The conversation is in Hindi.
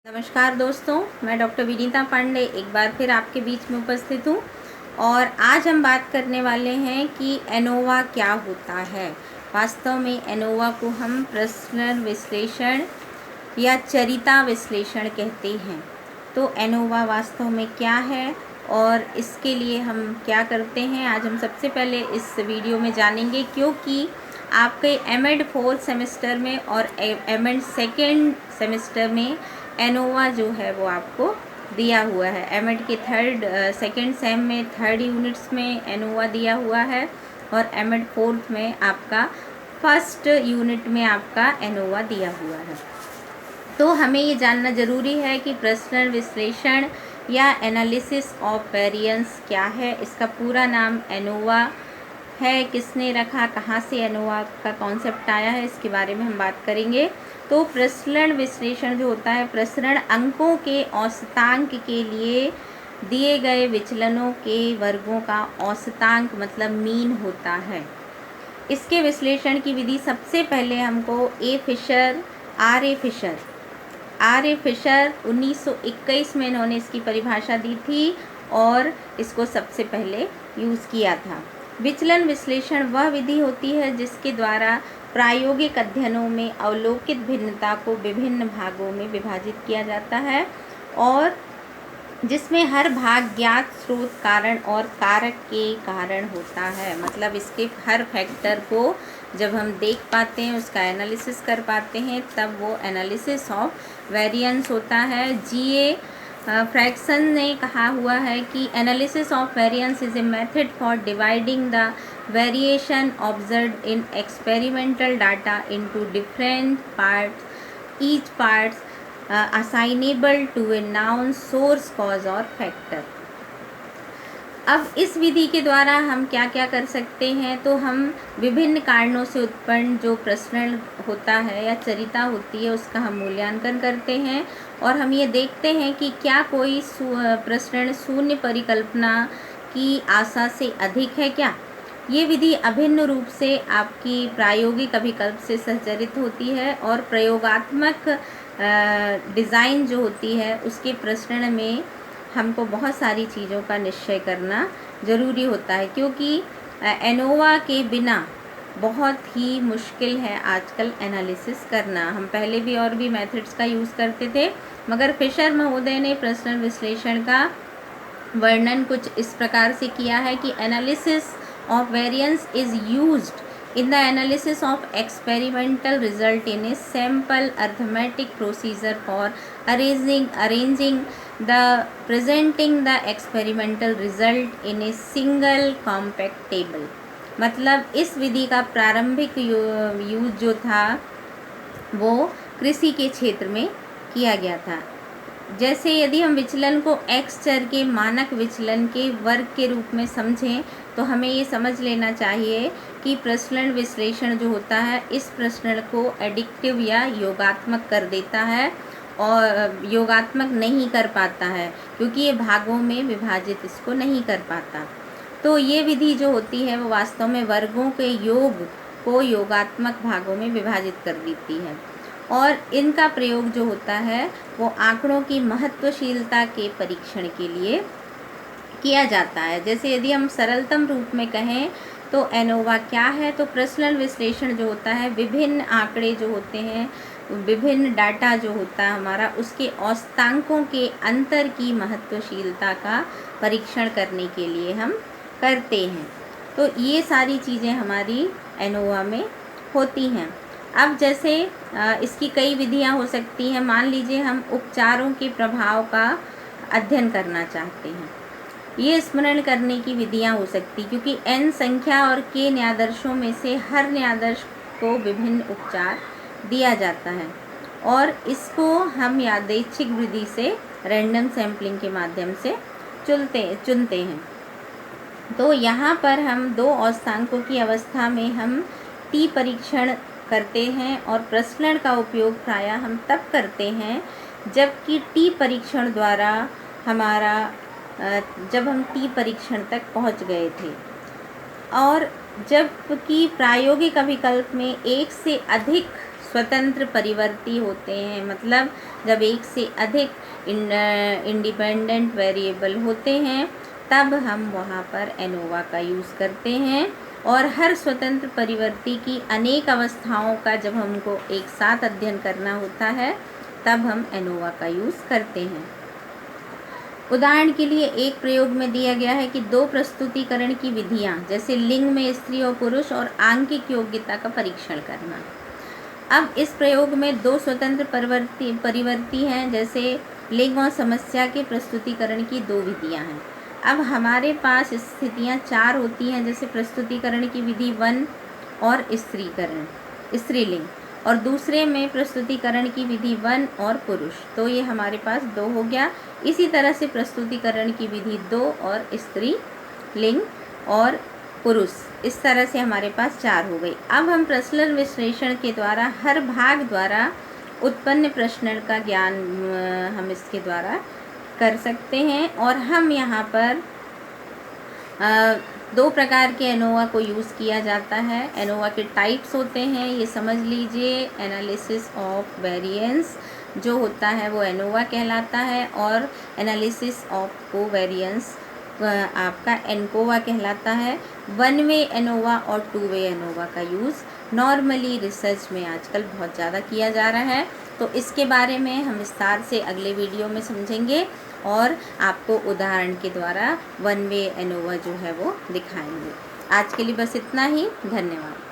नमस्कार दोस्तों, मैं डॉक्टर विनीता पांडे एक बार फिर आपके बीच में उपस्थित हूँ। और आज हम बात करने वाले हैं कि एनोवा क्या होता है। वास्तव में एनोवा को हम प्रश्न विश्लेषण या चरिता विश्लेषण कहते हैं। तो एनोवा वास्तव में क्या है और इसके लिए हम क्या करते हैं, आज हम सबसे पहले इस वीडियो में जानेंगे। क्योंकि आपके एमएड 4th सेमेस्टर में और एमएड 2nd सेमेस्टर में एनोवा जो है वो आपको दिया हुआ है। एमएड के 2nd सेम में 3rd यूनिट्स में एनोवा दिया हुआ है और एमएड 4th में आपका 1st यूनिट में आपका एनोवा दिया हुआ है। तो हमें ये जानना ज़रूरी है कि प्रश्न विश्लेषण या एनालिसिस ऑफ वेरिएंस क्या है। इसका पूरा नाम एनोवा है, किसने रखा, कहाँ से एनोवा का कॉन्सेप्ट आया है, इसके बारे में हम बात करेंगे। तो प्रसरण विश्लेषण जो होता है, प्रसरण अंकों के औसतांक के लिए दिए गए विचलनों के वर्गों का औसतांक मतलब मीन होता है। इसके विश्लेषण की विधि सबसे पहले हमको आर ए फिशर 1921 में इन्होंने इसकी परिभाषा दी थी और इसको सबसे पहले यूज़ किया था। विचलन विश्लेषण वह विधि होती है जिसके द्वारा प्रायोगिक अध्ययनों में अवलोकित भिन्नता को विभिन्न भागों में विभाजित किया जाता है और जिसमें हर भाग ज्ञात स्रोत कारण और कारक के कारण होता है। मतलब इसके हर फैक्टर को जब हम देख पाते हैं, उसका एनालिसिस कर पाते हैं, तब वो एनालिसिस ऑफ वेरिएंस होता है। जीए फ्रैक्सन ने कहा हुआ है कि analysis of variance is a method for dividing the variation observed in experimental data into different parts, each parts assignable to a known source cause और फैक्टर। अब इस विधि के द्वारा हम क्या क्या कर सकते हैं, तो हम विभिन्न कारणों से उत्पन्न जो प्रसरण होता है या चरिता होती है उसका हम मूल्यांकन करते हैं और हम ये देखते हैं कि क्या कोई प्रसरण शून्य परिकल्पना की आशा से अधिक है क्या। ये विधि अभिन्न रूप से आपकी प्रायोगिक अभिकल्प से संचरित होती है और प्रयोगात्मक डिज़ाइन जो होती है उसके प्रसरण में हमको बहुत सारी चीज़ों का निश्चय करना ज़रूरी होता है। क्योंकि एनोवा के बिना बहुत ही मुश्किल है आजकल एनालिसिस करना। हम पहले भी और भी मेथड्स का यूज़ करते थे, मगर फिशर महोदय ने प्रश्न विश्लेषण का वर्णन कुछ इस प्रकार से किया है कि analysis of variance is used in the analysis of experimental result in a sample arithmetic procedure for arranging the presenting the experimental result in a single compact table। मतलब इस विधि का प्रारंभिक यूज जो था वो कृषि के क्षेत्र में किया गया था। जैसे यदि हम विचलन को x चर के मानक विचलन के वर्ग के रूप में समझें तो हमें ये समझ लेना चाहिए कि प्रसरण विश्लेषण जो होता है इस प्रसरण को एडिक्टिव या योगात्मक कर देता है और योगात्मक नहीं कर पाता है क्योंकि ये भागों में विभाजित इसको नहीं कर पाता। तो ये विधि जो होती है वो वास्तव में वर्गों के योग को योगात्मक भागों में विभाजित कर देती है और इनका प्रयोग जो होता है वो आंकड़ों की महत्वशीलता के परीक्षण के लिए किया जाता है। जैसे यदि हम सरलतम रूप में कहें तो एनोवा क्या है, तो प्रसरण विश्लेषण जो होता है विभिन्न आंकड़े जो होते हैं, विभिन्न डाटा जो होता है हमारा, उसके औसतांकों के अंतर की महत्वशीलता का परीक्षण करने के लिए हम करते हैं। तो ये सारी चीज़ें हमारी एनोवा में होती हैं। अब जैसे इसकी कई विधियां हो सकती हैं। मान लीजिए हम उपचारों के प्रभाव का अध्ययन करना चाहते हैं, ये स्मरण करने की विधियां हो सकती, क्योंकि n संख्या और k न्यायादर्शों में से हर न्यायादर्श को विभिन्न उपचार दिया जाता है और इसको हम यादृच्छिक विधि से रैंडम सैम्पलिंग के माध्यम से चुनते हैं। तो यहाँ पर हम दो औसतांकों की अवस्था में हम टी परीक्षण करते हैं और प्रसरण का उपयोग प्रायः हम तब करते हैं जबकि टी परीक्षण द्वारा हमारा जब हम टी परीक्षण तक पहुंच गए थे और जबकि प्रायोगिक अभिकल्प में एक से अधिक स्वतंत्र परिवर्ती होते हैं, मतलब जब एक से अधिक इंडिपेंडेंट वेरिएबल होते हैं तब हम वहाँ पर एनोवा का यूज़ करते हैं। और हर स्वतंत्र परिवर्ती की अनेक अवस्थाओं का जब हमको एक साथ अध्ययन करना होता है तब हम एनोवा का यूज़ करते हैं। उदाहरण के लिए एक प्रयोग में दिया गया है कि दो प्रस्तुतिकरण की विधियां, जैसे लिंग में स्त्री और पुरुष और आंगिक योग्यता का परीक्षण करना। अब इस प्रयोग में दो स्वतंत्र परिवर्ती हैं, जैसे लिंग और समस्या के प्रस्तुतिकरण की दो विधियां हैं। अब हमारे पास स्थितियां चार होती हैं, जैसे प्रस्तुतिकरण की विधि 1 और स्त्रीलिंग, और दूसरे में प्रस्तुतिकरण की विधि 1 और पुरुष। तो ये हमारे पास 2 हो गया। इसी तरह से प्रस्तुतिकरण की विधि 2 और स्त्रीलिंग और पुरुष, इस तरह से हमारे पास 4 हो गई। अब हम प्रश्न विश्लेषण के द्वारा हर भाग द्वारा उत्पन्न प्रश्न का ज्ञान हम इसके द्वारा कर सकते हैं। और हम यहाँ पर 2 प्रकार के एनोवा को यूज़ किया जाता है। एनोवा के टाइप्स होते हैं, ये समझ लीजिए। एनालिसिस ऑफ वेरिएंस जो होता है वो एनोवा कहलाता है, और एनालिसिस ऑफ कोवेरिएंस आपका एनकोवा कहलाता है। 1 वे एनोवा और 2 वे एनोवा का यूज़ नॉर्मली रिसर्च में आजकल बहुत ज़्यादा किया जा रहा है। तो इसके बारे में हम विस्तार से अगले वीडियो में समझेंगे और आपको उदाहरण के द्वारा 1 वे एनोवा जो है वो दिखाएंगे। आज के लिए बस इतना ही। धन्यवाद।